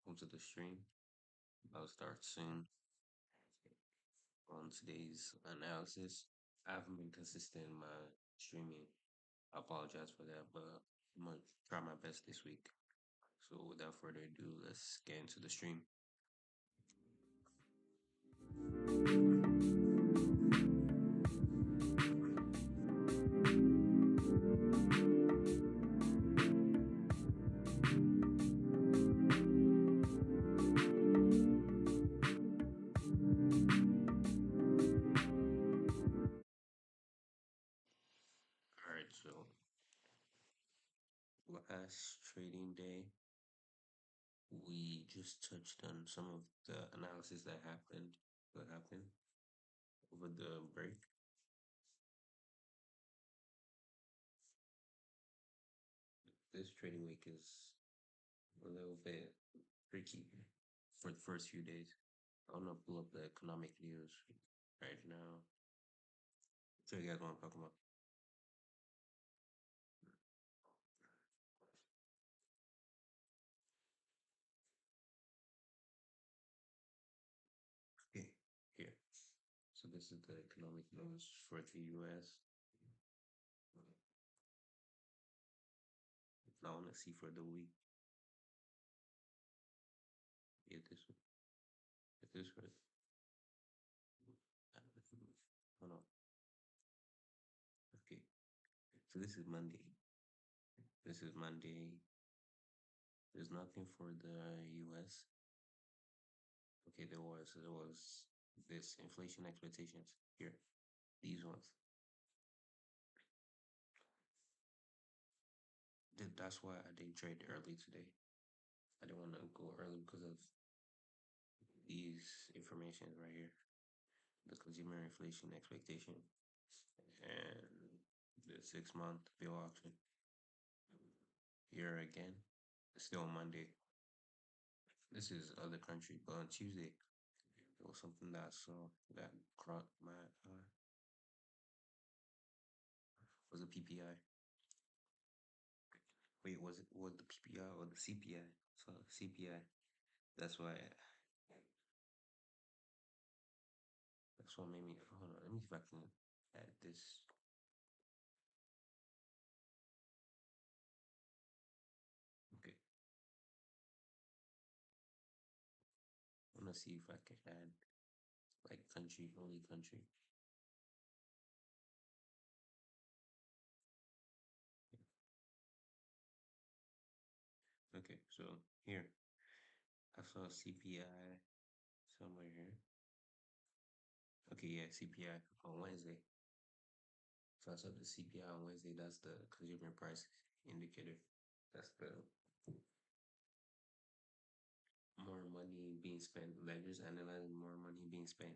welcome to the stream. I'll start soon on today's analysis. I haven't been consistent in my streaming. I apologize for that, but I'm gonna try my best this week. So without further ado, let's get into the stream. All right, so last trading day, we just touched on some of the analysis that happened over the break. This trading week is a little bit tricky for the first few days. I'm gonna pull up the economic news right now. So you guys want to talk about? Okay, here. So this is the economic news for the U.S. Now I want to see for the week. Yeah, this one. Is this right? Hold on. Okay. So this is Monday. This is Monday. There's nothing for the U.S. Okay, there was this inflation expectations here. These ones. That's why I didn't trade early today. I didn't want to go early because of these informations right here. The consumer inflation expectation and the 6 month bill auction. Here again, it's still on Monday. This is other country, but on Tuesday, it was something that I saw that caught my eye. Was a PPI. Wait, was the PPI or the CPI? So CPI. That's why that's what made me hold on. Let me see if I can add this. Okay. I'm gonna see if I can add like country, only country. Okay, so here I saw CPI somewhere here. Okay, yeah, CPI on Wednesday. So I saw the CPI on Wednesday. That's the consumer price indicator. That's the more money being spent. Ledgers analyzing more money being spent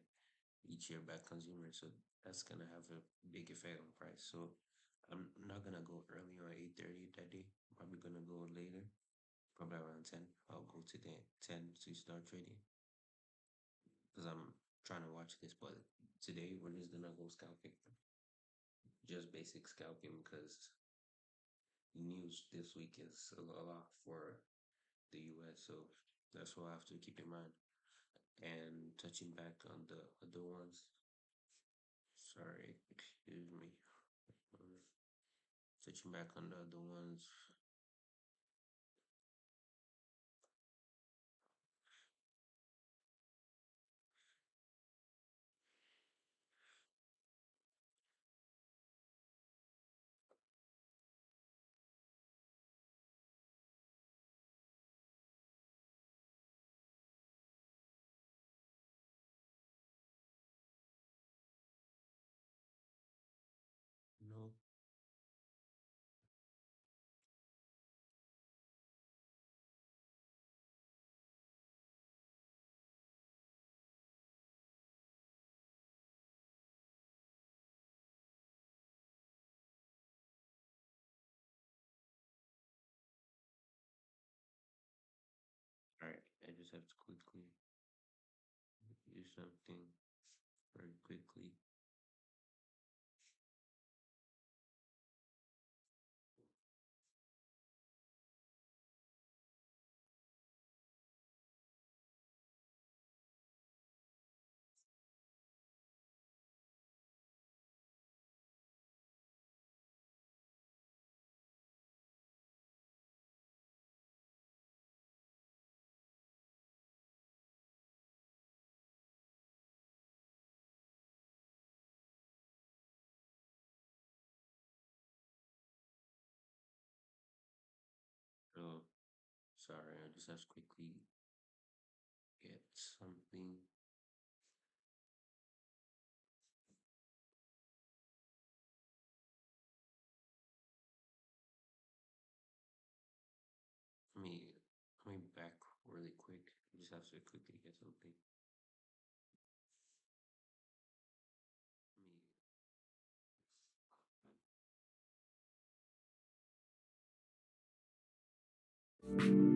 each year by consumers. So that's gonna have a big effect on price. So I'm not gonna go early on 8:30 that day. Probably gonna go later, probably around 10. I'll go to the 10 to start trading because I'm trying to watch this. But today we're just gonna go scalping, just basic scalping because news this week is a lot for the US. So that's what I have to keep in mind. And touching back on the other ones, sorry, excuse me. Um, Touching back on the other ones, no, all right, I just have to quickly do something very quickly. Sorry, I just have to quickly get something. Let me let me back really quick. I just have to quickly get something. Let me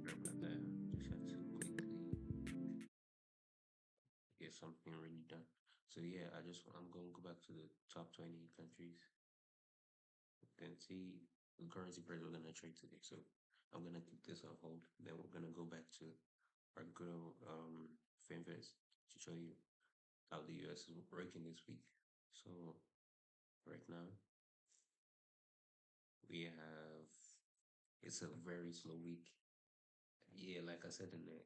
sorry about that. Just have to quickly get something already done. So yeah, I'm going to go back to the top 20 countries and see the currency pairs we're gonna trade today. So I'm gonna keep this on hold. Then we're gonna go back to our good old FinVest to show you how the US is working this week. So right now we have it's a very slow week. Yeah, like I said in the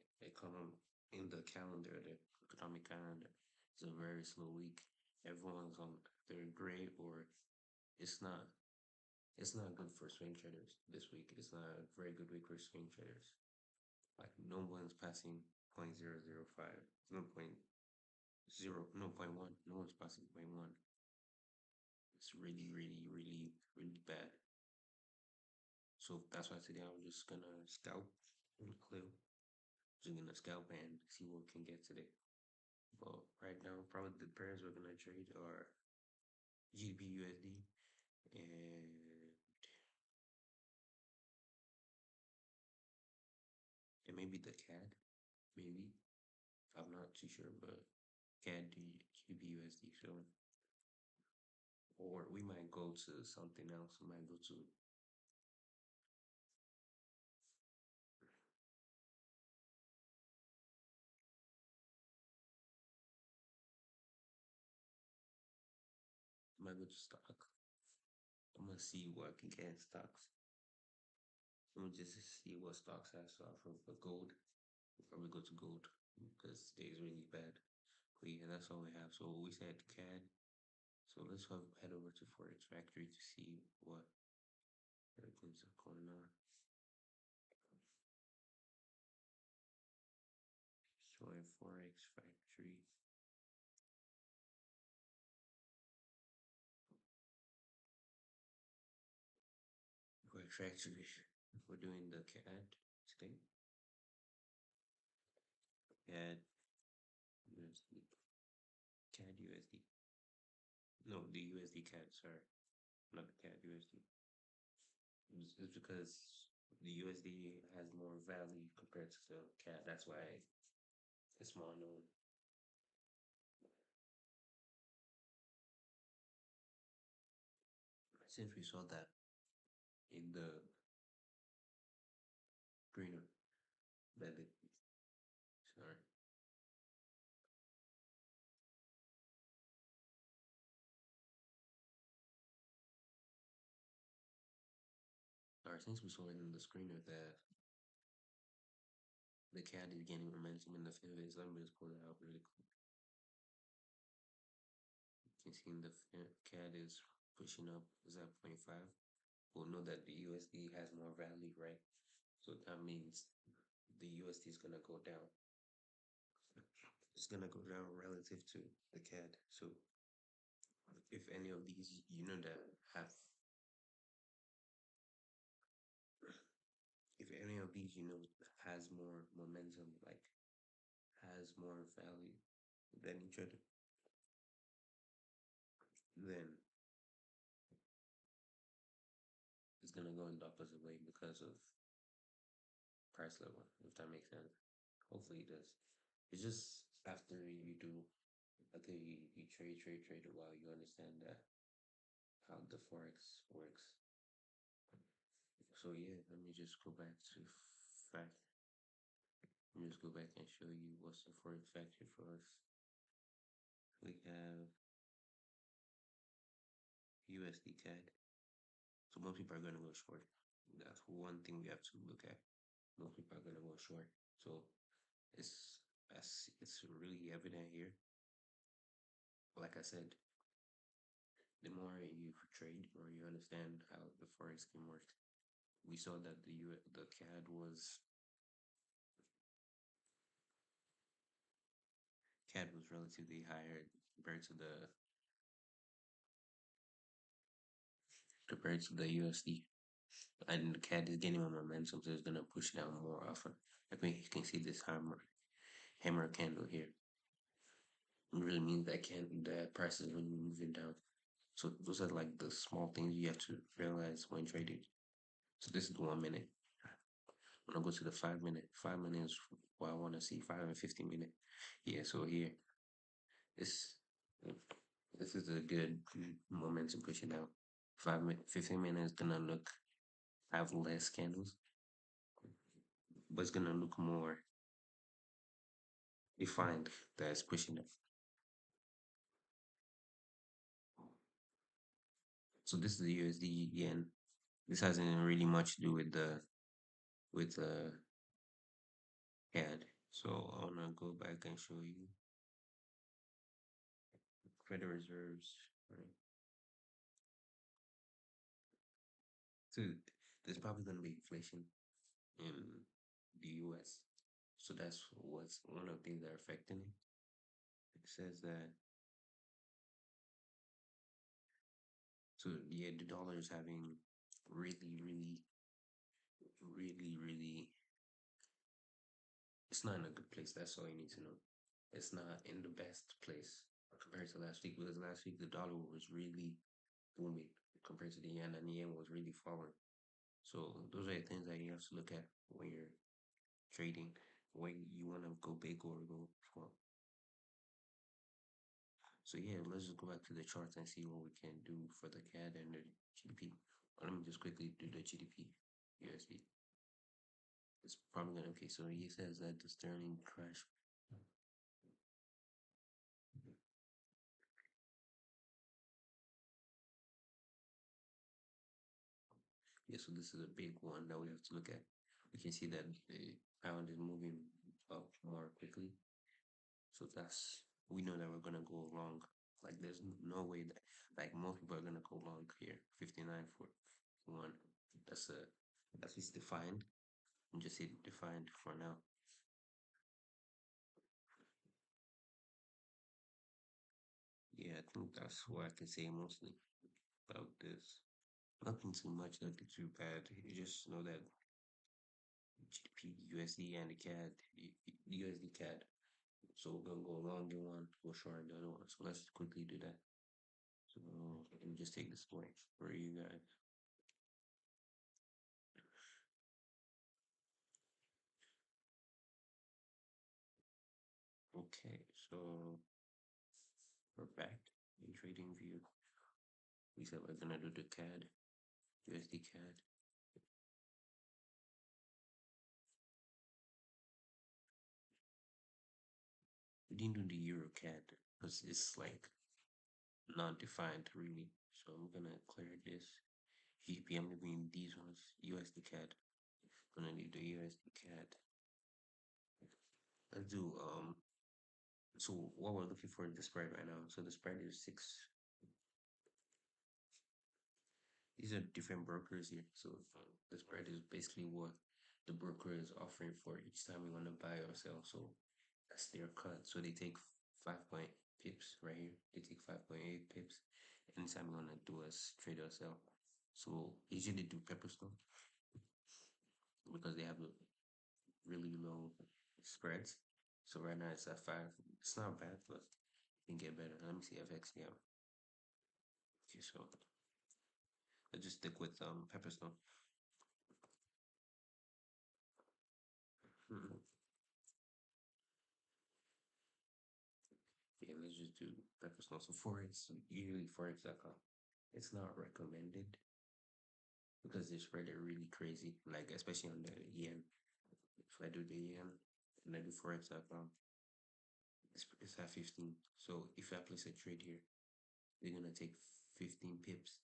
calendar, the economic calendar, it's a very slow week. Everyone's on their gray or it's not it's not good for swing traders this week. It's not a very good week for swing traders. Like no one's passing 0.005, no point zero, no point one. No one's passing point one. It's really, really, really, really bad. So that's why today I'm just gonna scalp in the clue. Just gonna scalp and see what we can get today. But right now, probably the pairs we're gonna trade are GBUSD and maybe the CAD, maybe. I'm not too sure, but CAD GBUSD. So, or we might go to something else. We might go to might go to stock. I'm gonna see what I can get in stocks. I'm gonna just see what stocks has to offer for gold. We'll probably go to gold because today is really bad. But yeah, that's all we have. So we said CAD. So head over to Forex Factory to see what everything's going on. So in Forex Factory, Forex Factory, we're doing the CAD today. CAD USD. CAD USD. No, the USD CAD, sorry. Not the CAD USD. It's because the USD has more value compared to the CAD. That's why it's more known. Since we saw that in the greener method, sorry. Sorry, since we saw it in the screener that the CAD is gaining momentum in the FinViz, let me just pull it out really quick. You can see in the CAD is pushing up, is at 0.5. We'll know that the USD has more value, right? So that means the USD is gonna go down. It's gonna go down relative to the CAD. So if any of these that have if any of LBs, has more momentum, like has more value than each other, then it's gonna go in the opposite way because of price level, if that makes sense. Hopefully it does. It's just after you trade a while, you understand that how the Forex works. So yeah, let me just go back to fact. Let me just go back and show you what's the Forex factor for us. We have USD CAD. So most people are gonna go short. That's one thing we have to look at. Most people are gonna go short. So it's it's really evident here. Like I said, the more you trade, the more you understand how the forex can work. We saw that the CAD was relatively higher compared to the USD, and the CAD is gaining more momentum, so it's gonna push down more often. I mean, you can see this hammer candle here. It really means that price is really moving down. So those are like the small things you have to realize when trading. So this is the 1 minute. When I go to the 5 minute, 5 minute is what I want to see. 5 and 15 minute. Yeah, so here this this is a good momentum pushing out. 5 minute, 15 minutes gonna look have less candles, but it's gonna look more defined that it's pushing up. So this is the USD yen. This hasn't really much to do with the CAD. So I wanna go back and show you Federal Reserves. Right? So there's probably gonna be inflation in the US. So that's what's one of the things that are affecting it. It says that so yeah, the dollar is having really, really, really it's not in a good place. That's all you need to know. It's not in the best place compared to last week because last week the dollar was really booming compared to the yen and the yen was really falling. So those are the things that you have to look at when you're trading, when you want to go big or go small. So yeah, let's just go back to the charts and see what we can do for the CAD and the GDP. Let me just quickly do the GDP USD. It's probably gonna okay. So he says that the sterling crash. Yeah, so this is a big one that we have to look at. We can see that the pound is moving up more quickly. So that's we know that we're gonna go long. Like there's no way that like most people are gonna go long here. 59 for one. That's a at least defined. I'm just say defined for now. Yeah, I think that's what I can say mostly about this. Nothing too much, nothing too bad. You just know that GDP, USD, and the CAD, USD CAD. So we're gonna go long in one, go short in the other one. So let's quickly do that. So let me just take this point for you guys. Okay, so we're back in trading view. We said we're gonna do the CAD, USD CAD. We didn't do the Euro CAD because it's like not defined really. So I'm gonna clear this. GP, I'm leaving these ones. USD CAD. Gonna need the USD CAD. Let's do so what we're looking for is the spread right now. So the spread is 6. These are different brokers here. So the spread is basically what the broker is offering for each time we want to buy or sell. So that's their cut. So they take 5 pips right here. They take 5.8 pips anytime you want to do a trade or sell. So usually do pepper stuff because they have a really low spreads. So right now it's at five. It's not bad, but it can get better. Let me see FX. Yeah. Okay, so let's just stick with Pepperstone. Mhm. Yeah, let's just do Pepperstone. So Forex, usually Forex.com. It's not recommended because they spread it really crazy, like especially on the yen. If I do the yen and I do Forex.com, it's at 15. So if I place a trade here, they're gonna take 15 pips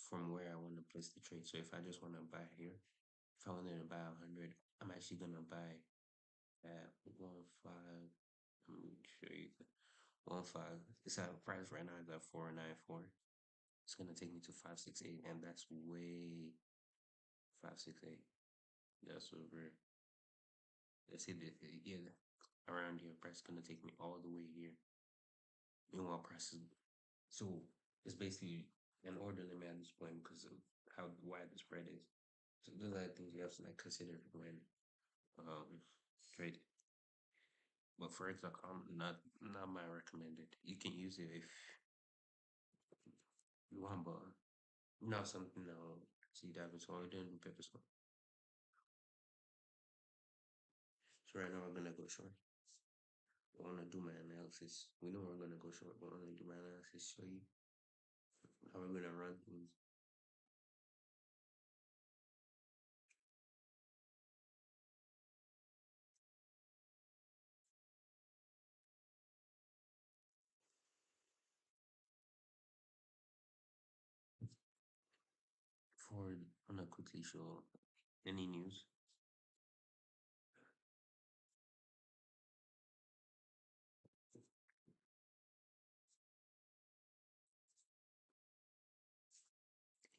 from where I want to place the trade. So if I just want to buy here, if I wanted to buy 100, I'm actually gonna buy at 1.5. Let me show you. 1.5. It's at a price right now is at 494. It's gonna take me to 568, and that's way 568. That's over. Let's say that yeah, around here, price is gonna take me all the way here. Meanwhile, prices. So it's basically an orderly man at this point because of how wide the spread is. So those are the things you have to like consider when trading. But forex.com, not my recommended. You can use it if you want, but not something I'll see that is already in paper. So right now we're gonna go short. We wanna do my analysis. We know we're gonna go short, but I wanna do my analysis, show you how we're gonna run things. For I'm gonna quickly show any news.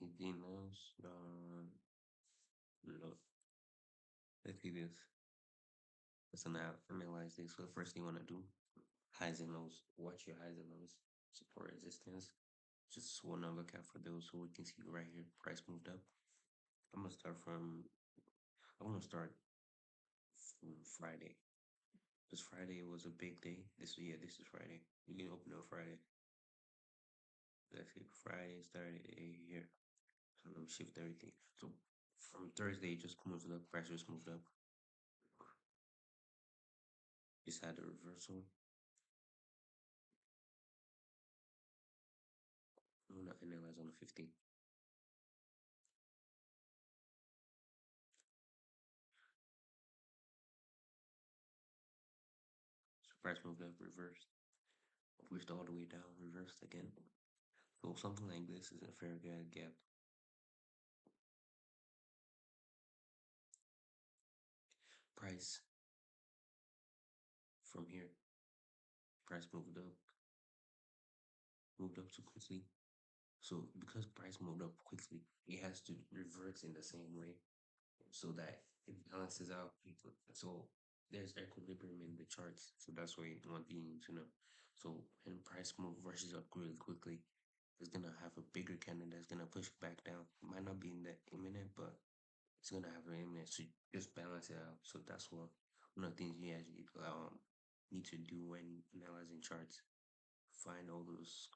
Anything else? No. Let's do this. Let's analyze this. So the first thing you wanna do, highs and lows. Watch your highs and lows. Support resistance. Just wanna look out for those so we can see right here. Price moved up. I'm gonna start from I wanna start from Friday. Because Friday was a big day. This is Friday. You can open up Friday. Let's see, Friday started here. So let me shift everything. So from Thursday, it just moved up. Price just moved up. Just had a reversal. I'm gonna analyze on the 15th. So price moved up, reversed, pushed all the way down, reversed again. So something like this is a fair gap. Price from here. Price moved up too quickly. So because price moved up quickly, it has to revert in the same way so that it balances out. So there's equilibrium in the charts. So that's what you want being to know. So when price move rushes up really quickly, it's gonna have a bigger candle that's gonna push it back down. It might not be in the imminent, but it's gonna have an imminent. So just balance it out. So that's what one of the things you actually need to do when analyzing charts. Find all those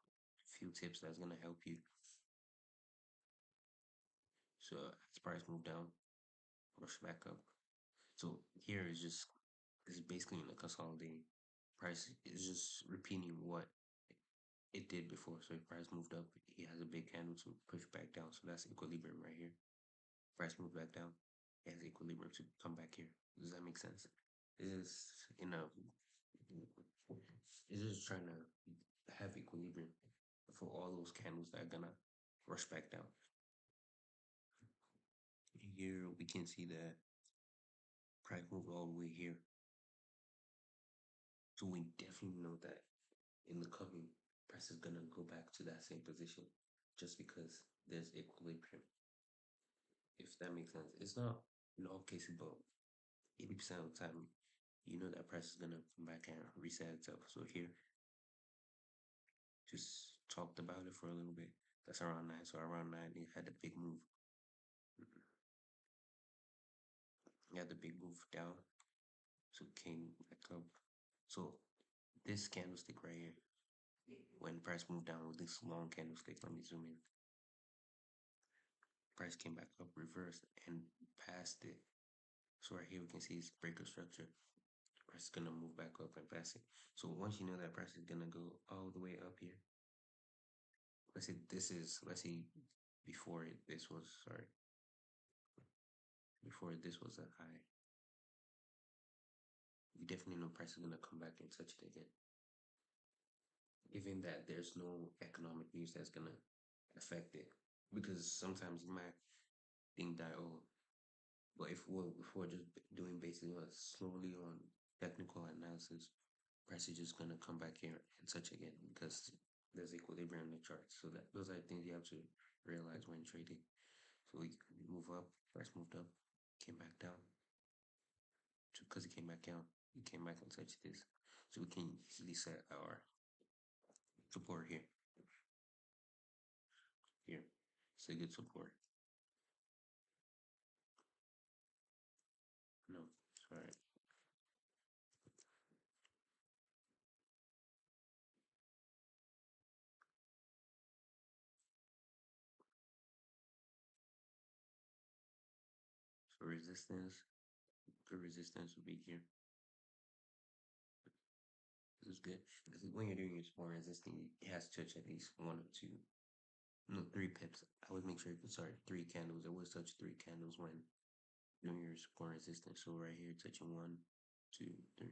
few tips that's gonna help you. So as price move down, rush back up. So here is basically in the consolidating price is just repeating what it did before. So if price moved up, he has a big candle to push back down. So that's equilibrium right here. Price moved back down, it has equilibrium to come back here. Does that make sense? It is you know it's just trying to have equilibrium for all those candles that are gonna rush back down. Here we can see that price moved all the way here. So we definitely know that in the coming, price is gonna go back to that same position just because there's equilibrium. If that makes sense. It's not in all cases, but 80% of the time, you know that price is gonna come back and reset itself. So here, just talked about it for a little bit. That's around nine. So around nine, it had a big move. You had the big move down, so it came back up. So this candlestick right here, when price moved down with this long candlestick, let me zoom in. Price came back up, reversed, and past it. So right here we can see it's breaker structure. Price is gonna move back up and pass it. So once you know that price is gonna go all the way up here, let's say before it this was sorry before this was a high. You definitely know price is gonna come back and touch it again. Even that there's no economic news that's gonna affect it. Because sometimes you might think that but if we're just doing basically slowly on technical analysis, price is just gonna come back here and touch again because there's equilibrium in the chart. So that those are things you have to realize when trading. So we move up, price moved up, came back down. Because it came back down, it came back and touched this. So we can easily set our support here. Here. It's a good support. No, sorry. So resistance, good resistance would be here. This is good. Because when you're doing your support resistance, it has to touch at least one or two, no, 3 pips. I would make sure you could start 3 candles. It was touch 3 candles when doing your support resistance. So right here, touching 1, 2, 3.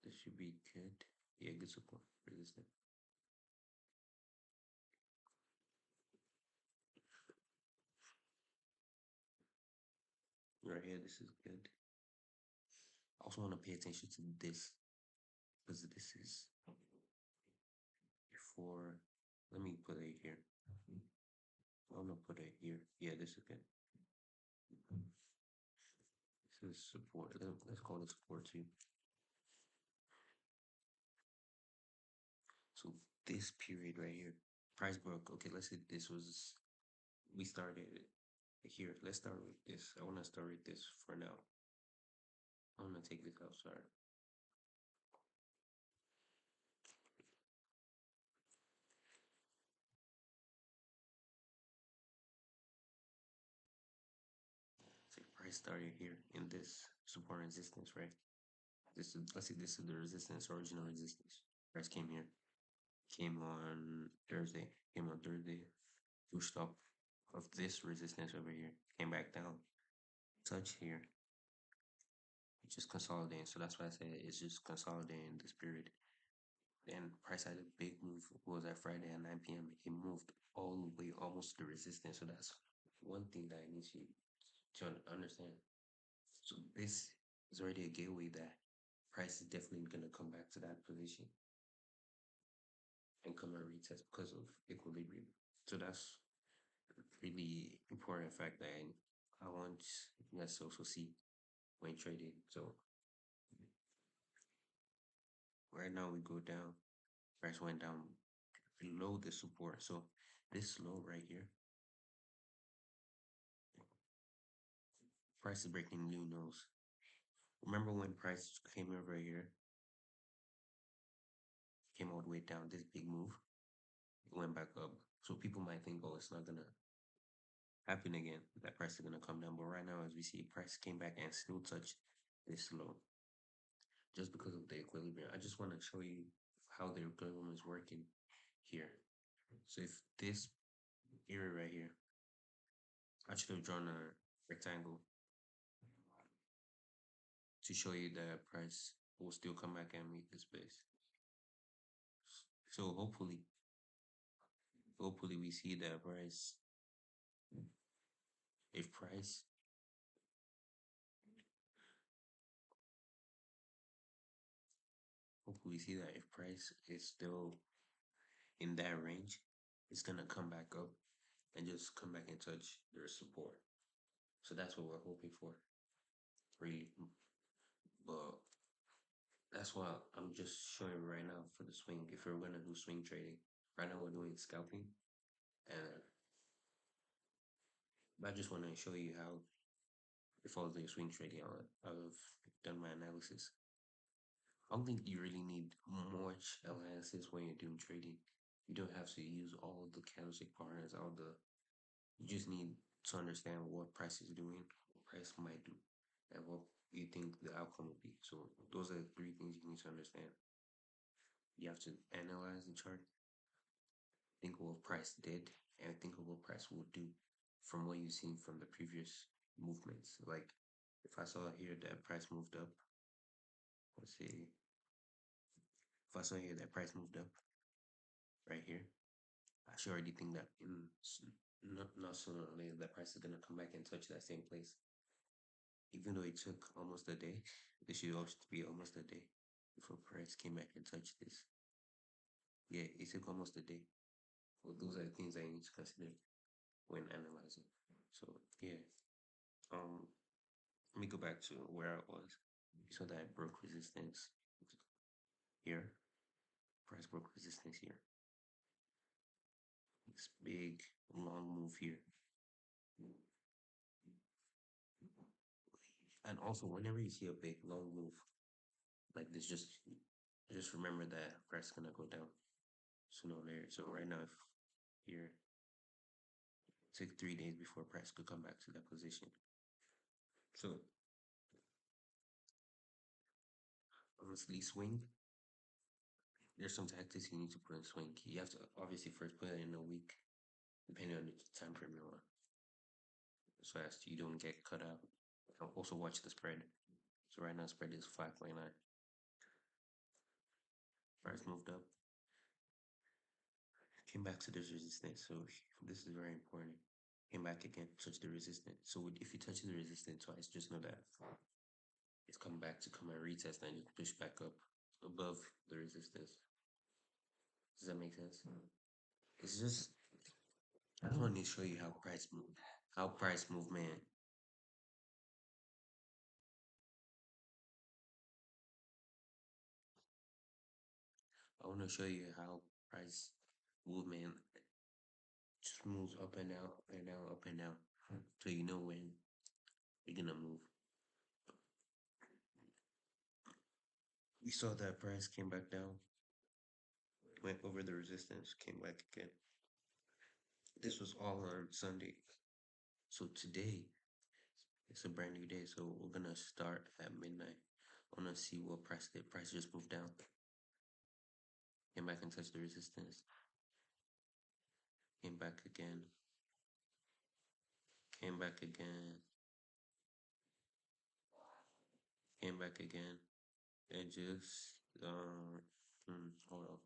This should be good. Yeah, good support resistance. Right here, this is good. I also want to pay attention to this because this is before. Let me put it here. I'm gonna put it here. Yeah, this is good. This is support. Let's call it support too. So this period right here, price broke. Okay, let's say this was we started here. Let's start with this. I want to start with this for now. I'm gonna take this out. Sorry. So price started here in this support resistance, right? This is let's see. This is the resistance, original resistance. Price came here. Came on Thursday. Came on Thursday. Pushed up of this resistance over here. Came back down. Touch here. It's just consolidating. So that's why I say it's just consolidating this period. Then price had a big move. Was at Friday at 9 p.m. It moved all the way almost to the resistance. So that's one thing that I need you to understand. So this is already a gateway that price is definitely gonna come back to that position and come and retest because of equilibrium. So that's really important fact that I want you guys to also see when trading. So right now we go down. Price went down below the support. So this low right here, price is breaking new lows. Remember when price came over here, came all the way down, this big move, it went back up. So people might think, oh, it's not gonna happen again. That price is gonna come down. But right now, as we see, price came back and still touched this low. Just because of the equilibrium. I just want to show you how the equilibrium is working here. So if this area right here, I should have drawn a rectangle to show you that price will still come back and meet this base. So hopefully we see that price. If price hopefully we see that if price is still in that range, it's gonna come back up and just come back and touch their support. So that's what we're hoping for. Really. But that's why I'm just showing right now for the swing. If we're gonna do swing trading, right now we're doing scalping, and I just want to show you how if I was doing swing trading, I would have done my analysis. I don't think you really need much analysis when you're doing trading. You don't have to use all the candlestick patterns, all the. You just need to understand what price is doing, what price might do, and what you think the outcome will be. So those are the three things you need to understand. You have to analyze the chart, think of what price did, and think of what price will do from what you've seen from the previous movements. Like if I saw here that price moved up, let's see, if I saw here that price moved up right here, I should already think that not sooner or later that price is gonna come back and touch that same place. Even though it took almost a day, it should also be almost a day before price came back and touched this. Yeah, it took almost a day. Well, those are the things I need to consider when analyzing. So yeah, um, let me go back to where I was. So that I broke resistance here. Price broke resistance here. This big long move here. And also, whenever you see a big long move like this, just remember that price gonna go down sooner or later. So right now, if here it took 3 days before price could come back to that position. So honestly, swing. There's some tactics you need to put in swing. You have to obviously first put it in a week, depending on the time frame you're on, so as you don't get cut out. Also watch the spread. So right now spread is 5.9. Price moved up, came back to this resistance. So this is very important. Came back again, touch the resistance. So if you touch the resistance twice, just know that it's come back to come and retest and you push back up above the resistance. Does that make sense? It's just I just want to show you how price movement. I want to show you how price movement just moves up and down, up and down, up and down, so you know when you're gonna move. We saw that price came back down, went over the resistance, came back again. This was all on Sunday. So today it's a brand new day. So we're gonna start at midnight. I wanna see what price did. Price just moved down, came back and touched the resistance, came back again, came back again, came back again, and just hold on.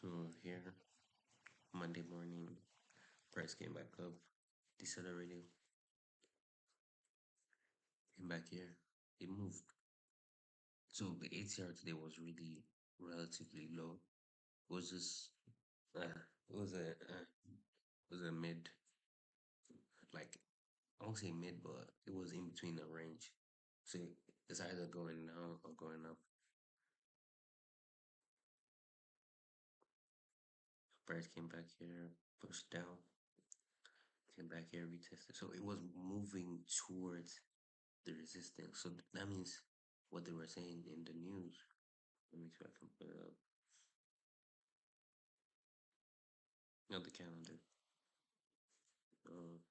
So here, Monday morning, price came back up, decelerated, came back here, it moved. So the ATR today was really relatively low. It was just, it was a mid. like I won't say mid, but it was in between the range. So it's either going down or going up. Price came back here, pushed down, came back here, retested. So it was moving towards the resistance. So that means what they were saying in the news. Let me see if I can put it up. Not the calendar. Uh,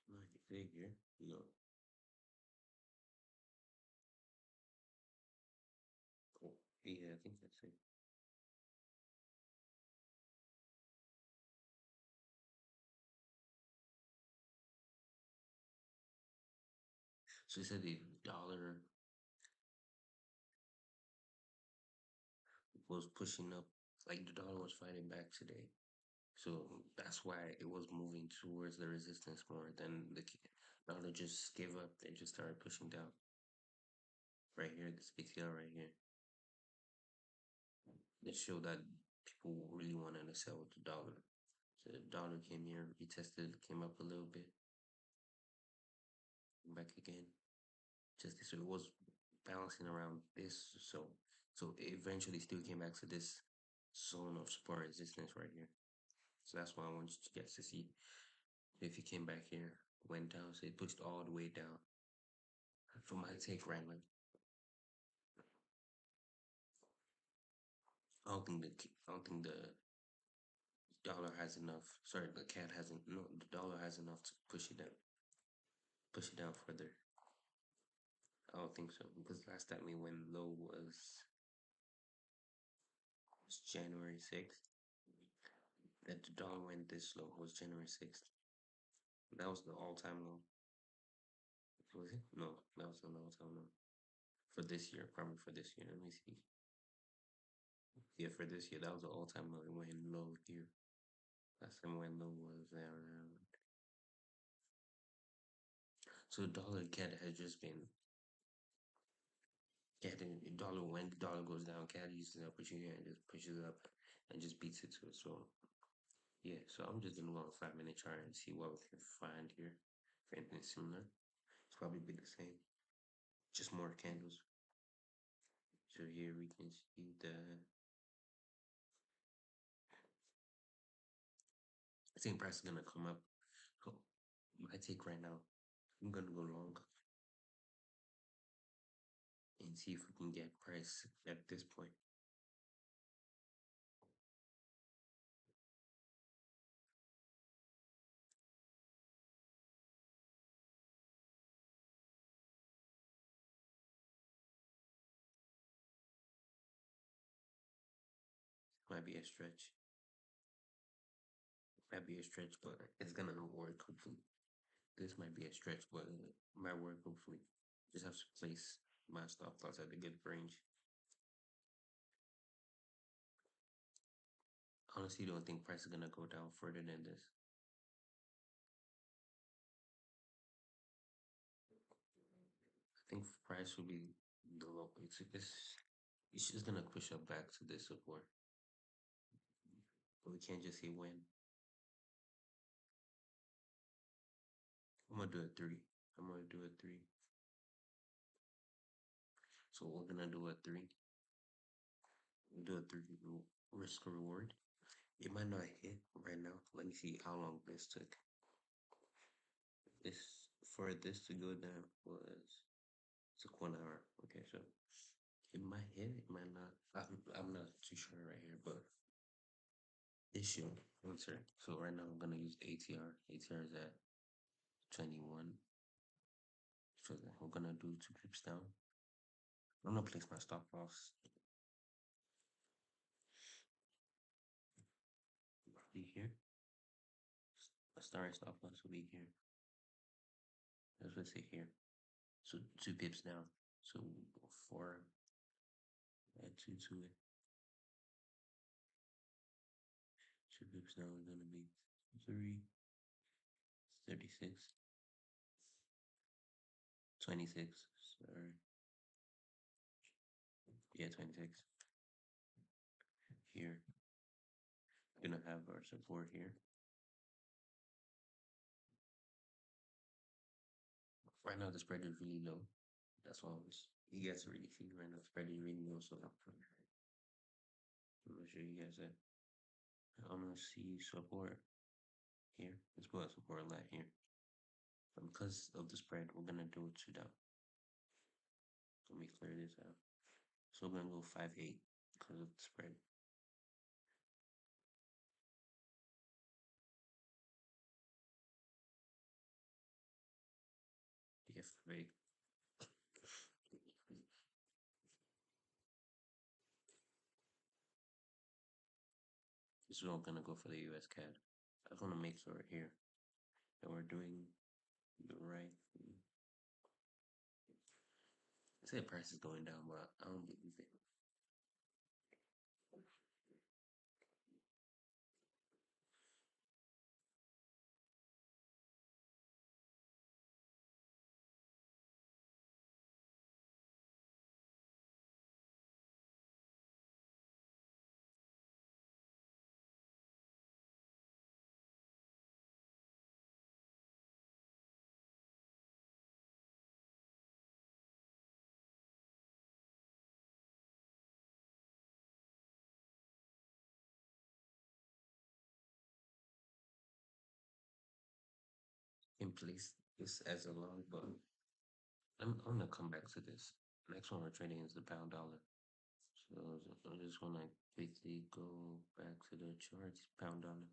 like figure. No. Oh, yeah, I think that's it. So it said the dollar was pushing up, like the dollar was fighting back today. So that's why it was moving towards the resistance more than the dollar just gave up and just started pushing down. Right here, this PTR right here. It showed that people really wanted to sell with the dollar. So the dollar came here, retested, came up a little bit, back again. Just so it was bouncing around this. So it eventually still came back to this zone of support resistance right here. So that's why I want you guys to see if he came back here, went down, so it pushed all the way down. For my take right now, I don't think the dollar has enough. Sorry, the cat hasn't. No, the dollar has enough to push it down further. I don't think so because last time we went low was January 6th. That the dollar went this low was January 6th. That was the all-time low. Was it? No, that was an all-time low for this year. Probably for this year. Let me see. Yeah, for this year, that was the all-time low. It went low here. Last time it went low was around. So the dollar cat has just been getting the dollar when the dollar goes down, cat uses the opportunity and just pushes it up and just beats it to it. So yeah, so I'm just gonna go on a 5 minute chart and see what we can find here. If anything similar, it's probably be the same, just more candles. So here we can see the. I think price is gonna come up. So my take right now, I'm gonna go long and see if we can get price at this point. Might be a stretch. Might be a stretch, but it's gonna work hopefully. This might be a stretch, but it might work hopefully. Just have to place my stop loss at a good range. Honestly, don't think price is gonna go down further than this. I think price will be the low. It's just gonna push up back to this support, but we can't just say when. I'm gonna do a three. I'm gonna do a three. So we're gonna do a three. We'll do a three risk reward. It might not hit right now. Let me see how long this took. This for this to go down was took 1 hour. Okay, so it might hit, it might not. I'm not too sure right here, but it should answer. So right now I'm gonna use ATR. ATR is at 21. So we're gonna do 2 pips down. I'm gonna place my stop loss. Be here. A starting stop loss will be here. Let's say here. So 2 pips down. So 4 add 2 to it. 2 pips down is gonna be 336. 26. Sorry. Yeah, 26. Here. Gonna have our support here. Right now, the spread is really low. That's why you guys already see right now, the spread is really low. So I'm gonna show you guys that. I'm gonna see support here. Let's put support a lot here. Because of the spread, we're gonna do it 2 down. Let me clear this out. So we're gonna go 5-8 because of the spread. Yeah, 5-8. This is all gonna go for the US CAD. I just wanna make sure here that we're doing the right thing. I say the price is going down, but I don't believe it. In place this as a long, but I'm gonna come back to this. Next one we're trading is the pound dollar. So I just wanna quickly go back to the charts. Pound dollar.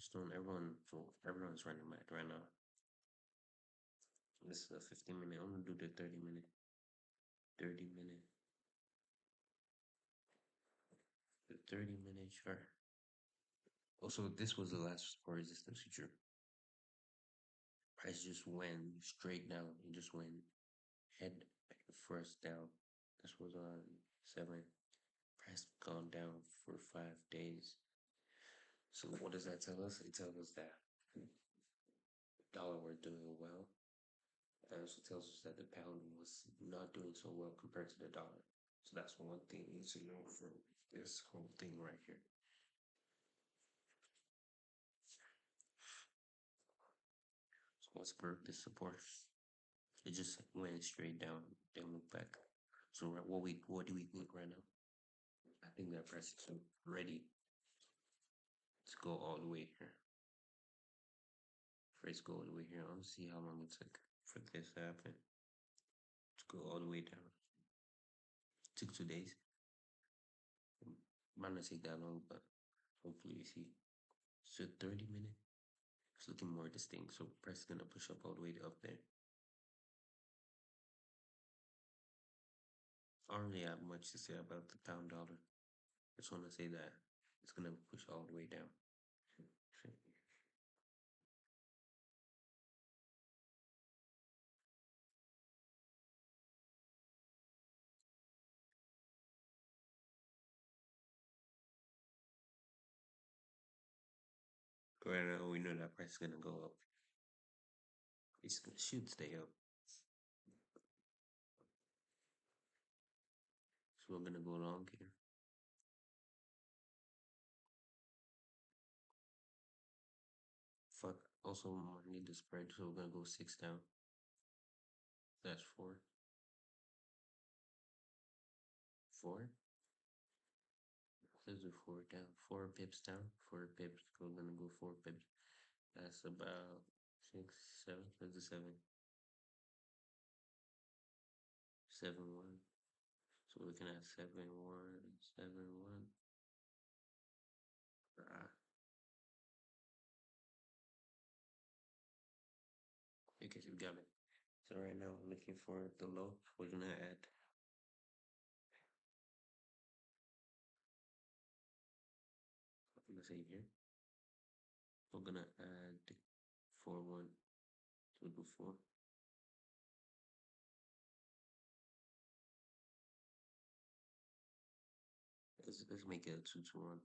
Just doing everyone, so everyone's running back right now. This is a 15 minute. I'm gonna do the 30 minute. 30 minute. The 30 minute chart. Also, this was the last support resistance feature. Price just went straight down. It just went head first down. This was on 7. Price gone down for 5 days. So what does that tell us? It tells us that the dollar was doing well. It also tells us that the pound was not doing so well compared to the dollar. So that's one thing you need to know from this whole thing right here. So what's broke this support? It just went straight down, then went back. So what do we think right now? I think that price is ready to go all the way here. Price go all the way here. I want to see how long it took for this to happen. To go all the way down. It took 2 days. Might not take that long, but hopefully you see. So 30 minute. It's looking more distinct. So price is gonna push up all the way up there. I don't really have much to say about the pound dollar. I just want to say that it's gonna push all the way down. Right now, we know that price is gonna go up. It should stay up. So we're gonna go long here. Fuck. Also, I need the spread, so we're gonna go 6 down. That's 4. 4. There's a 4 down. 4 pips down. 4 pips. We're gonna go 4 pips. That's about 6, 7. That's a 7. 7-1. So we're looking at 7-1, 7-1. guess you got it. So right now we're looking for the low. We're gonna add. I'm gonna say here. We're gonna add 4 1 to the 4. Let's make it a 2 2 1.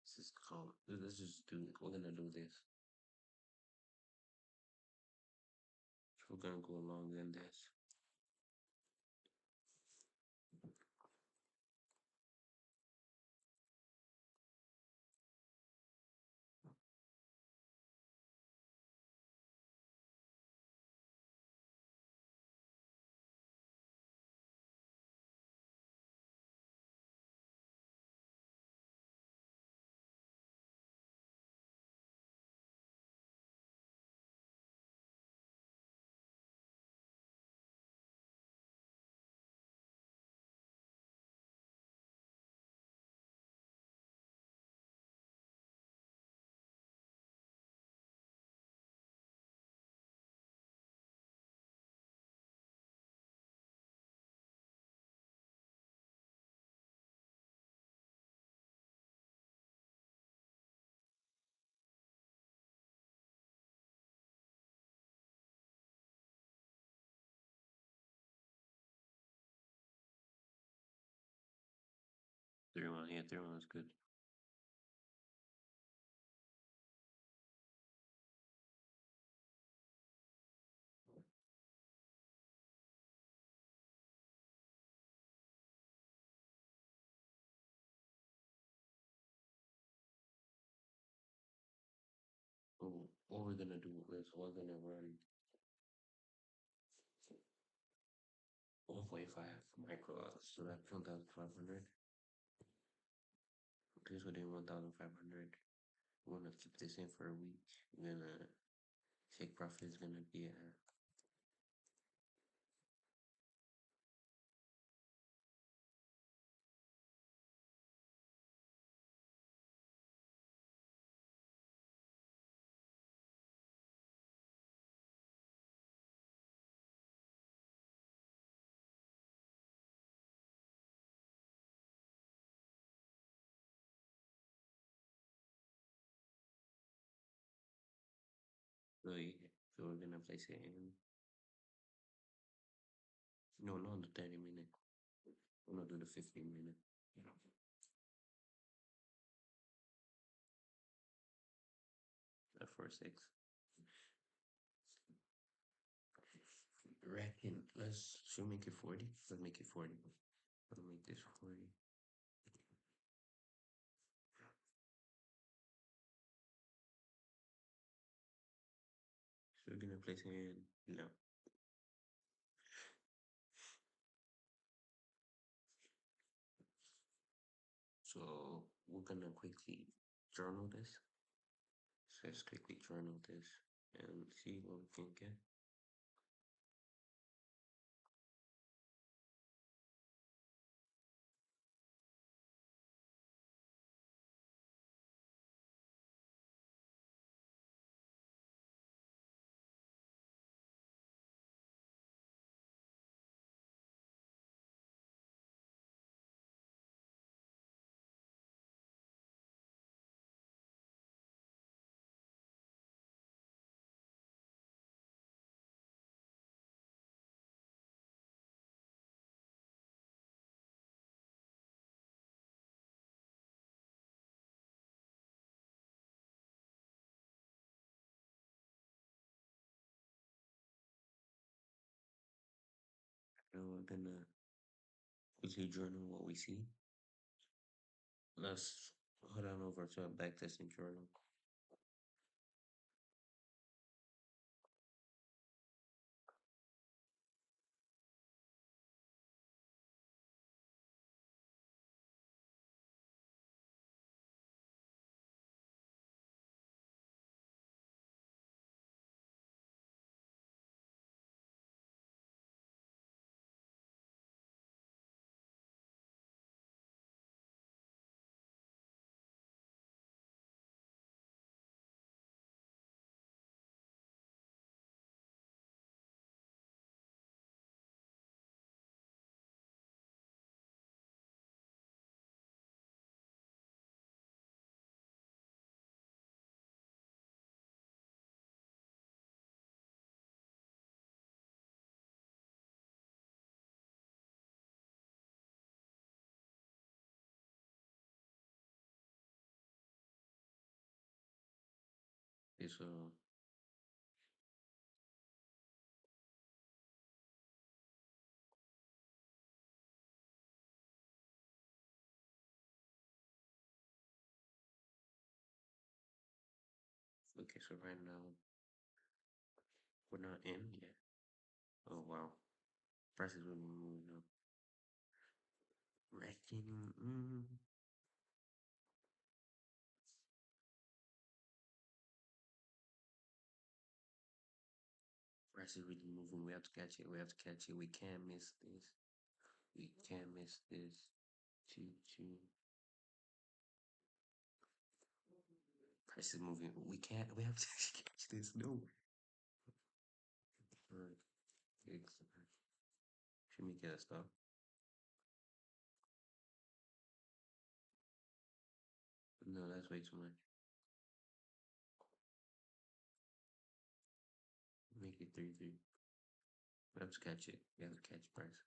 This is called. Let's just do. We're gonna do this. We're gonna go along in this. Three one. Yeah, 3 1 is good. So what we're gonna do is we're gonna run 1.5 micro lots. So that's 1,500. Okay, so then 1,500. We're gonna keep this in for a week. We're gonna take profit is gonna be at. So, so we're gonna place it in. No, not the 30 minute. We're gonna do the 15 minute. At 4 6. Reckon. Should we make it 40? Let's make it 40. I'll make this 40. So we're gonna place it in now. So we're gonna quickly journal this. So let's quickly journal this and see what we can get. And we're gonna quickly journal what we see. Let's head on over to a backtesting journal. so okay, so right now we're not in yet. Oh wow, prices will be moving up. Reckoning. Prices really moving. We have to catch it. We have to catch it. We can't miss this. We can't miss this. Two, two. Prices moving. We can't. We have to catch this. No. Alright. Should we get a stop? No, that's way too much. Make it 3-3. We have to catch it. We have to catch price.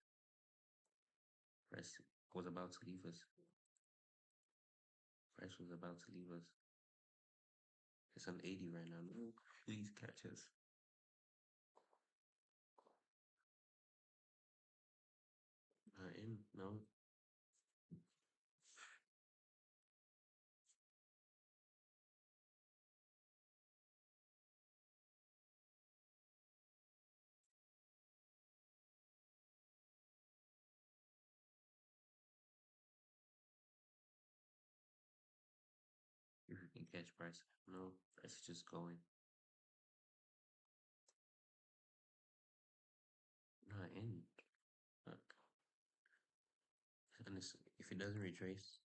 Price was about to leave us. Price was about to leave us. It's on 80 right now. No, please catch us. Not in. No. If you can catch price. No. Price is just going. Not in. Fuck. And if it doesn't retrace,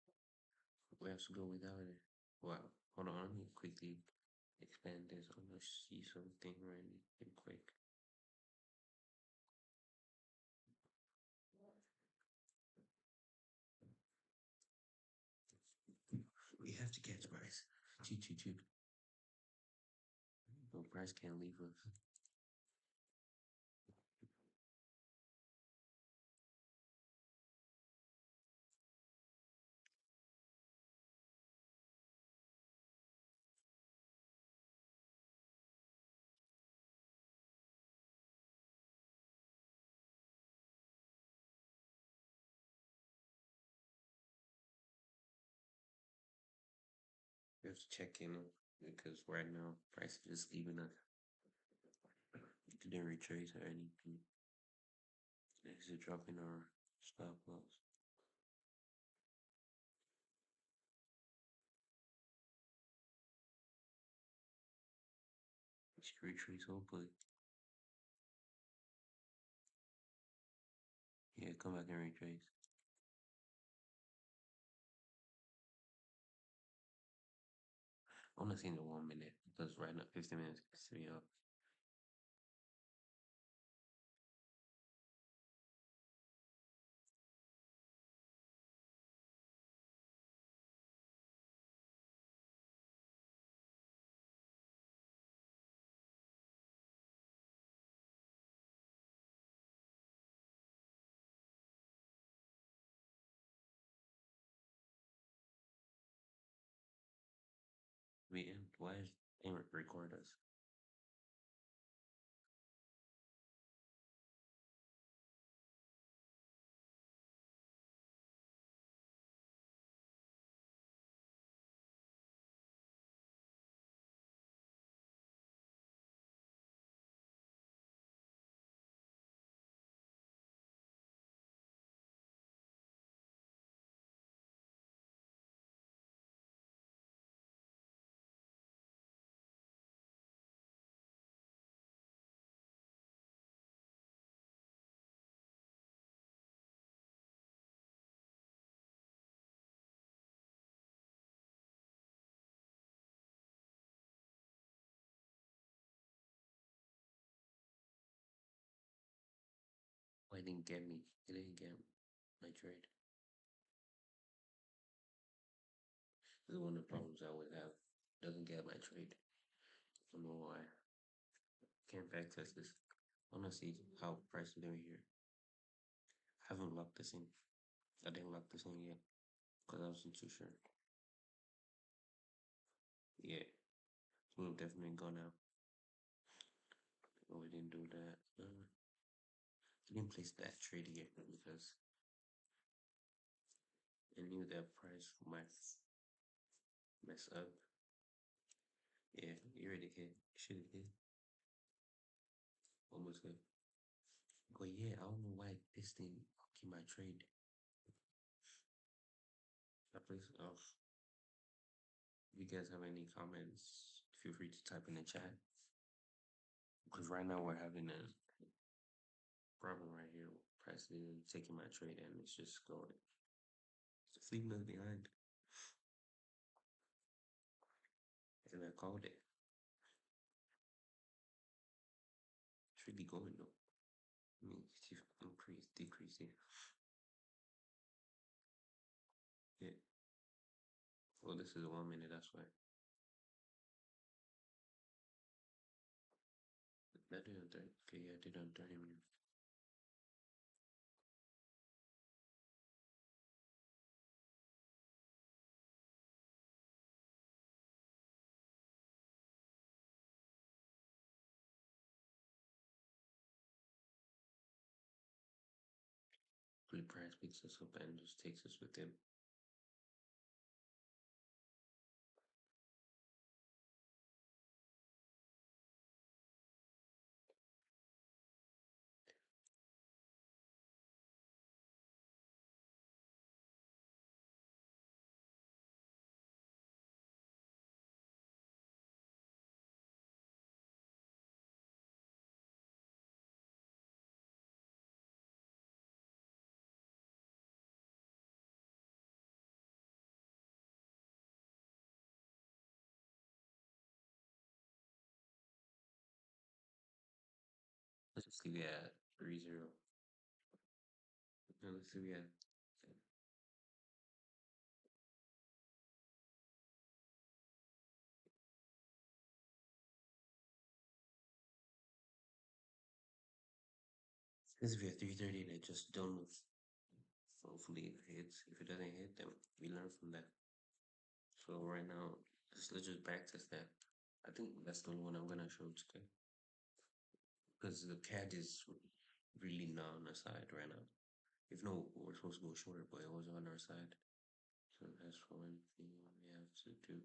we have to go without it. Wow. Hold on. Let me quickly expand this. I'm gonna see something really quick. We have to catch price. Choo choo choo. No, price can't leave us. We have to check in because right now price is just leaving us. It didn't retrace or anything. Is it dropping our stop loss? It should retrace hopefully. Yeah, come back and retrace. I wanna see in the 1 minute because right now 50 minutes is me up. We in. Why is they record us? Why didn't get me? It didn't get my trade. This is one of the problems I would have. Doesn't get my trade. I don't know why. Can't backtest this. I wanna see how price is doing here. I haven't locked this in. I didn't lock this in yet because I wasn't too sure. Yeah. we'll definitely go now. But we didn't do that. I didn't place that trade yet because I knew that price might mess up. Yeah, you already hit. Should have hit. Almost hit. But yeah, I don't know why this thing keep my trade. I place off. If you guys have any comments, feel free to type in the chat. Because right now we're having a problem right here. Price is taking my trade and it's just going. It's a fleet move behind. And I called it. It's really going though. I mean, it's increase, decreasing. Yeah. Well, this is a 1 minute, that's why. That did on 30. Okay, yeah, I did on 30 minutes. The price picks us up and just takes us with him. Let's just leave it at 3-0. No, let's leave it at. This is at 3:30 and I just don't know. Hopefully it hits. If it doesn't hit, then we learn from that. So right now, let's just practice that. I think that's the only one I'm gonna show today. Because the cat is really not on our side right now. If no, we're supposed to go shorter, but it was on our side. So that's one thing we have to do.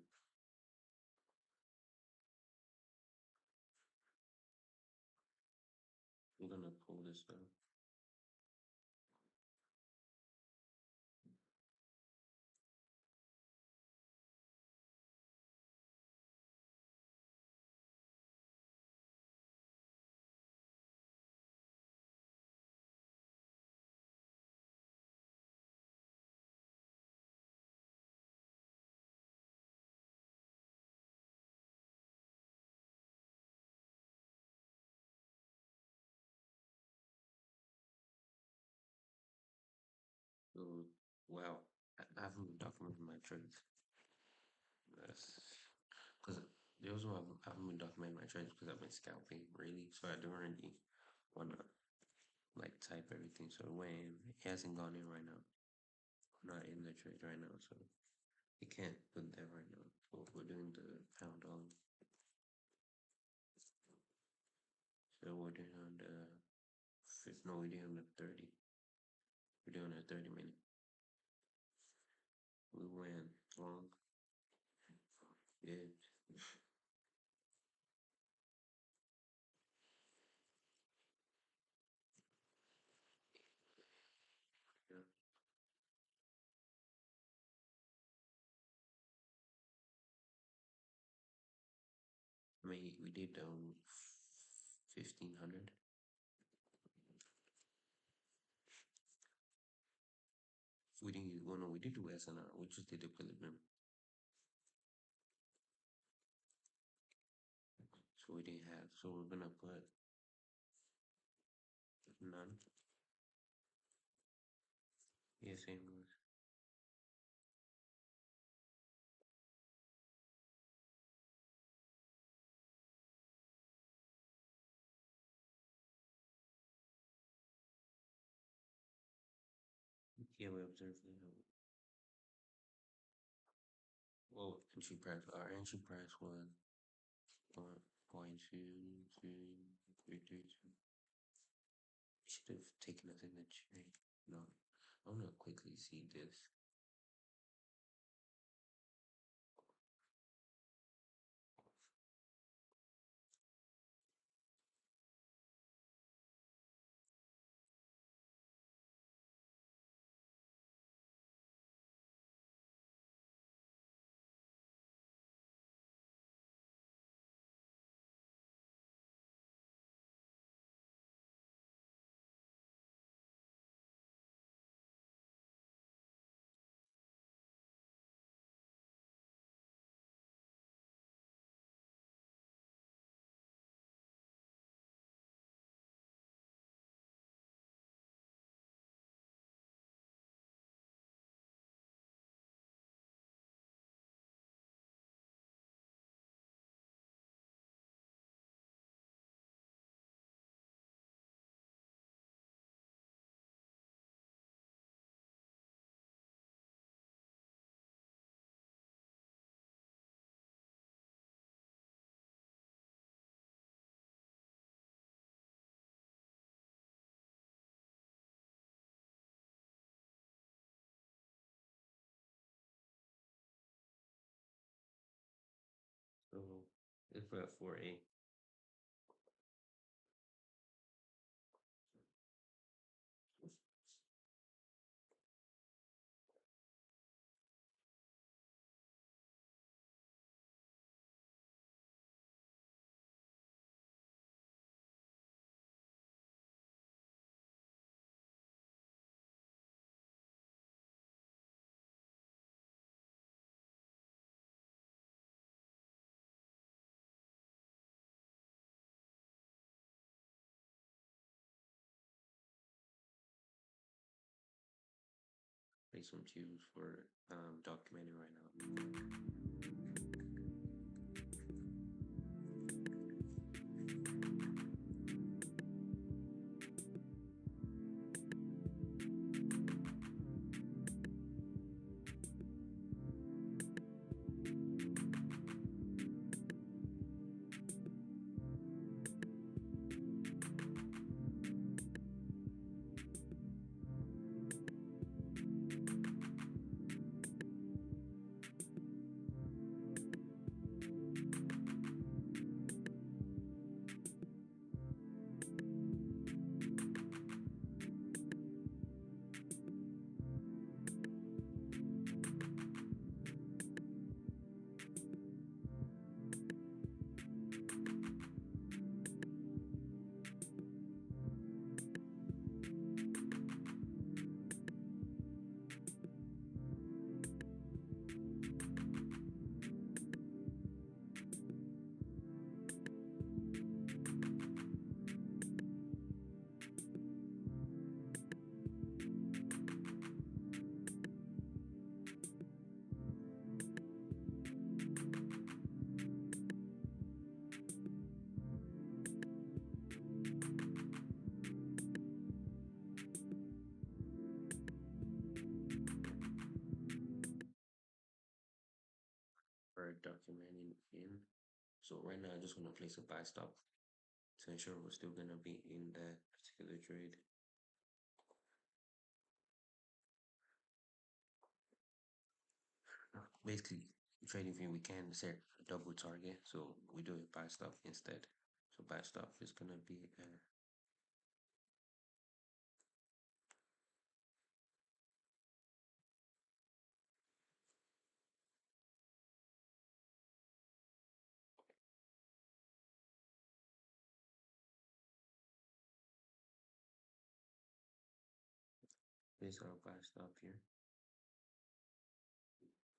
I'm gonna pull this down. So, wow, I haven't been documenting my trades. That's because the also I haven't been documenting my trades because I've been scalping really. So I don't really wanna like type everything. So when it hasn't gone in right now, I'm not in the trade right now, so you can't put that right now. So we're doing the pound dollar. So we're doing on the fifth. No, we're doing the 30. We're doing a 30 minute. We went long. Yeah. Yeah. I mean, we did 1500. We didn't. Well, no, we did do SNR. We just did equilibrium. So we didn't have. So we're gonna put none. Yeah, same word. Yeah, we observed that. Well, entry price. Our entry price was Point two, three, three, three, two. Should have taken us in the trade. No, I'm gonna quickly see this. So it's for 4A. Play some cues for documenting right now. For documenting in. So right now, I just want to place a buy stop to ensure we're still gonna be in that particular trade. Basically, trading view we can set a double target, so we do a buy stop instead. So buy stop is gonna be this our buy stop here.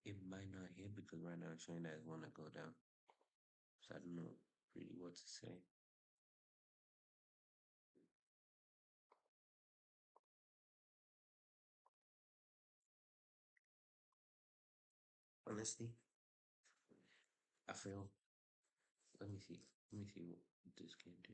It might not hit because right now it's showing that it's wanna go down. So I don't know really what to say. Honestly, I feel. Let me see. Let me see what this can do.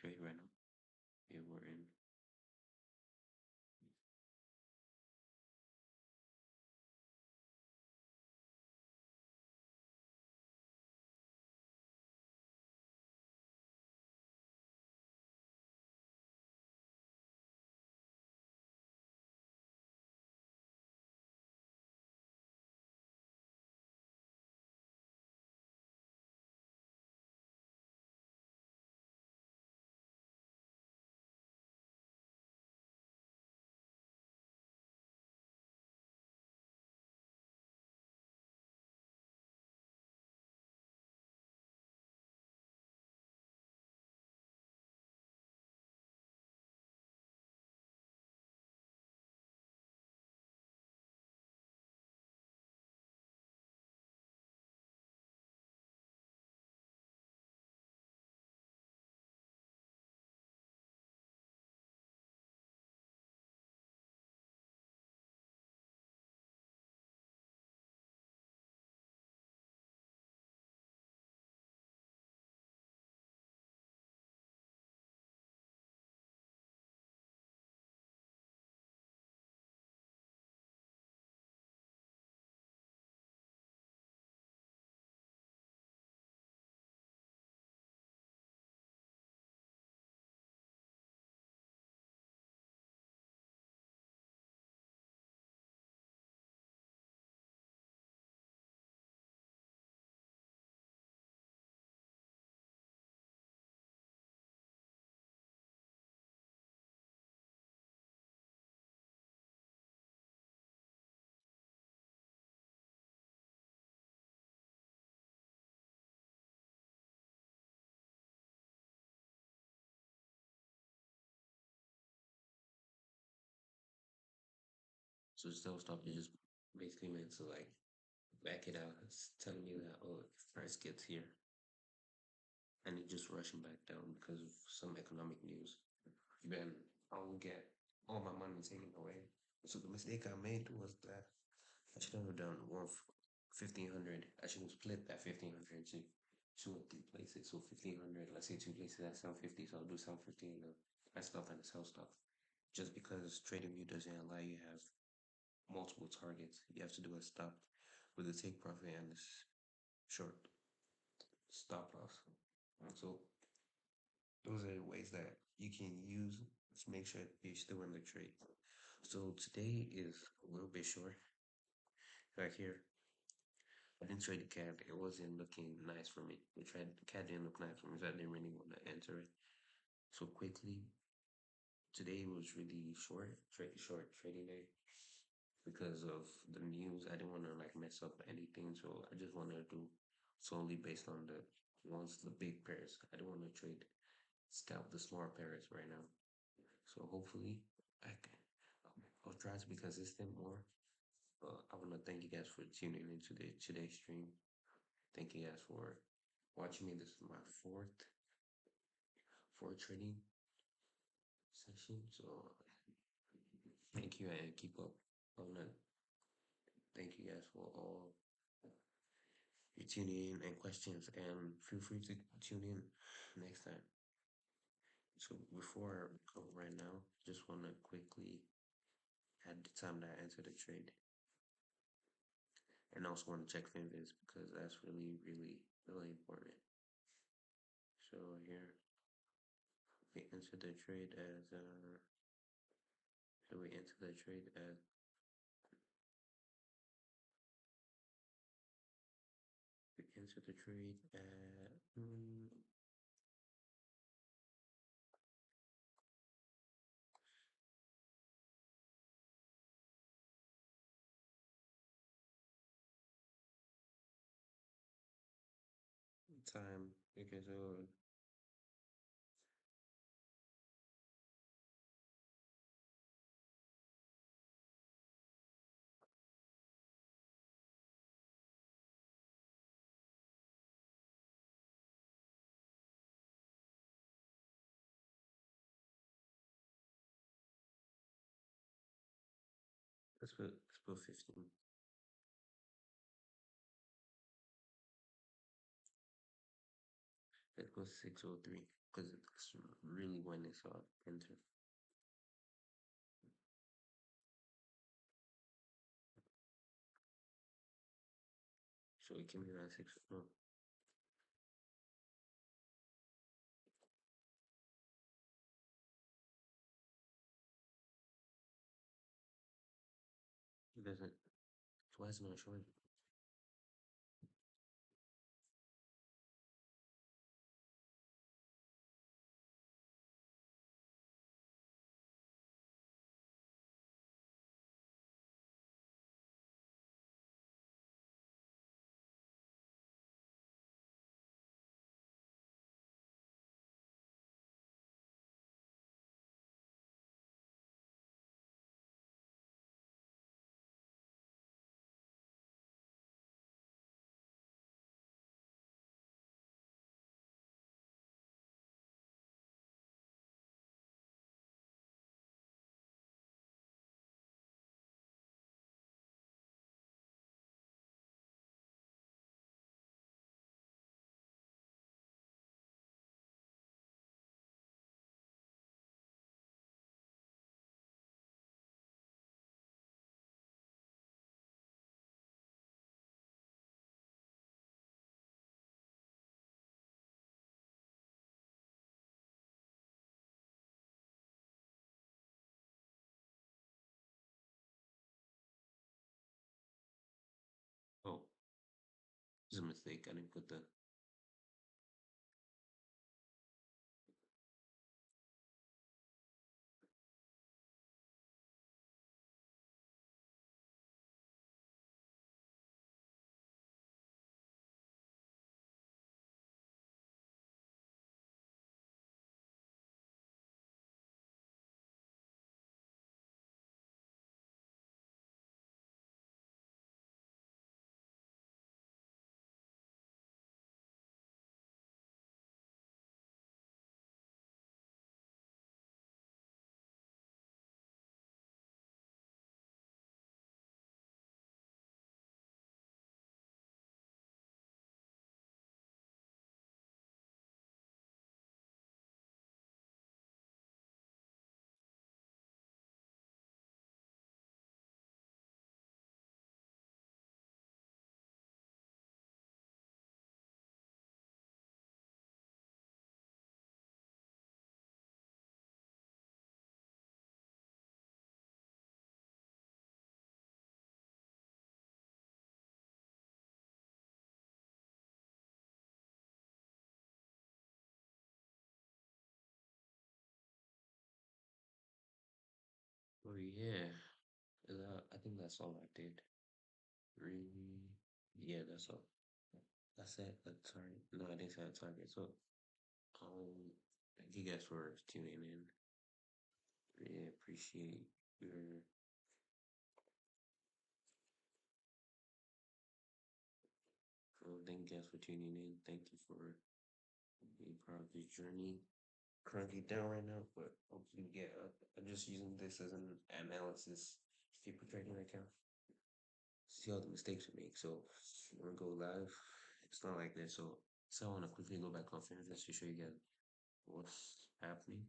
trade right now. Yeah, we're in. So stealth stop is just basically meant to like back it out. It's telling you that oh, if price gets here, and it just rushing back down because of some economic news, then I will get all my money taken away. So the mistake I made was that I should have done 1,500. I should have split that 1,500 to two or three places. So 1,500, let's say two places at 750. So I'll do 750 in the buy stuff and the sell stuff. Just because trading view doesn't allow you to have multiple targets, you have to do a stop with a take profit and a short stop loss. So those are ways that you can use to make sure you're still in the trade. So today is a little bit short. Right here, I didn't trade the cat. It wasn't looking nice for me. The cat didn't look nice for me, so I didn't really want to enter it. So quickly, today was really short trading day because of the news. I didn't want to like mess up anything, so I just wanted to do solely based on the big pairs. I don't want to trade scalp the smaller pairs right now. So hopefully, I can, I'll try to be consistent more. I want to thank you guys for tuning into today's stream. Thank you guys for watching me. This is my fourth trading session. So thank you and keep up. I want to thank you guys for all your tuning in and questions, and feel free to tune in next time. So before I go right now, just want to quickly add the time that I entered the trade, and also want to check Finviz because that's really, really, really important. So here we enter the trade as here we enter the trade as we enter the trade at time. Okay, so let's put 15. Let's go 603 because it's really when it's enter. So it came in at 6. No, it doesn't. So why is it not showing? Oh, it's a mistake. I didn't put the. Oh yeah, I think that's all I did. Really? Yeah, that's all. I set a target. No, I didn't set a target. So, thank you guys for tuning in. Really appreciate your. Thank you guys for tuning in. Thank you for being part of this journey. Currently down right now, but hopefully we get. I'm just using this as an analysis paper trading account. See all the mistakes we make. So when we go live, it's not like this. So I want to quickly go back on finish just to show you guys what's happening.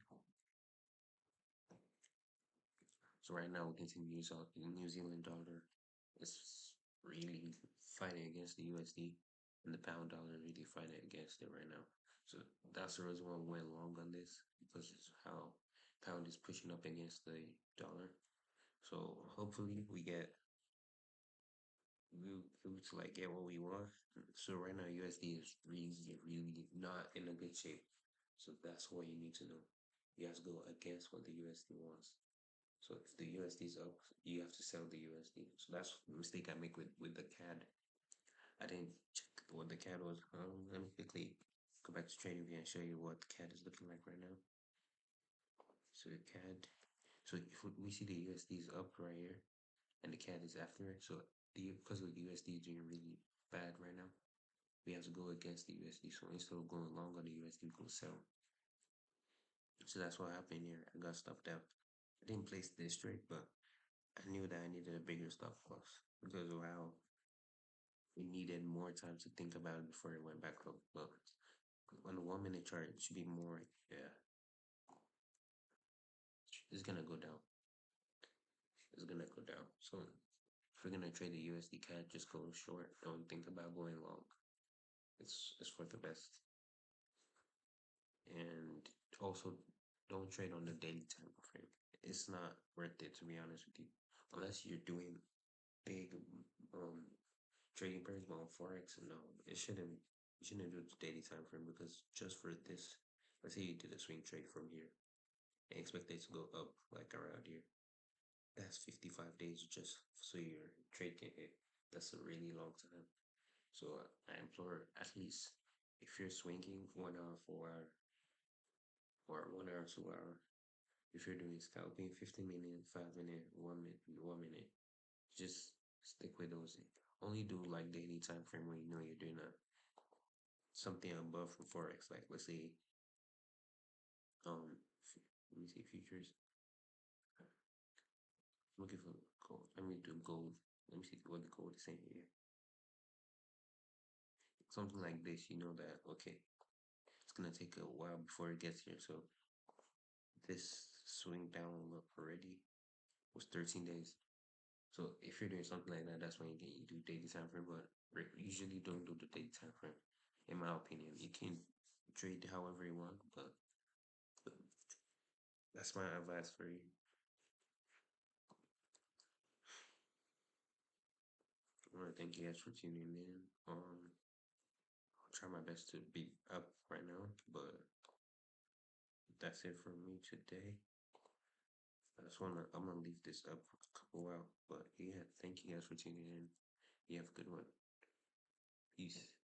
So right now we continue to use the New Zealand dollar. It's really fighting against the USD, and the pound dollar really fighting against it right now. So that's the reason why we went long on this because it's how pound is pushing up against the dollar. So hopefully we to like get what we want. So right now USD is really not in a good shape. So that's what you need to know. You have to go against what the USD wants. So if the USD is up, you have to sell the USD. So that's the mistake I make with the CAD. I didn't check what the CAD was. Let me quickly go back to TradingView and show you what the CAD is looking like right now. So the CAD, so if we see the USD is up right here, and the CAD is after it. So because of the USD is doing really bad right now, we have to go against the USD. So instead of going long on the USD, we go sell. So that's what happened here. I got stuffed out. I didn't place this straight, but I knew that I needed a bigger stop loss because of how we needed more time to think about it before it went back up. But On the 1 minute chart, it should be more. Yeah, it's gonna go down. It's gonna go down. So if you're gonna trade the USD CAD, just go short. Don't think about going long. It's for the best. And also, don't trade on the daily time frame. It's not worth it, to be honest with you, unless you're doing big um trading pairs. But on forex, no, it shouldn't. You shouldn't do the daily time frame because just for this, let's say you did a swing trade from here and expect it to go up like around here. That's 55 days just so your trade can hit. That's a really long time. So I implore at least if you're swinging 1 hour, 4 hour, or 1 hour, 2 hour. If you're doing scalping, 15 minute, 5 minute, 1 minute, 1 minute, just stick with those. Only do like daily time frame when you know you're doing something above from forex. Like let's say let me see futures. I'm looking for gold. Let me do gold. Let me see what the gold is saying here. Something like this, you know that okay, it's gonna take a while before it gets here. So this swing down look already was 13 days. So if you're doing something like that, that's when you do daily time frame. But usually don't do the daily time frame. In my opinion, you can trade however you want, but that's my advice for you. I want to thank you guys for tuning in. I'll try my best to be up right now, but that's it for me today. I'm gonna leave this up for a couple while, but yeah, thank you guys for tuning in. You have a good one. Peace.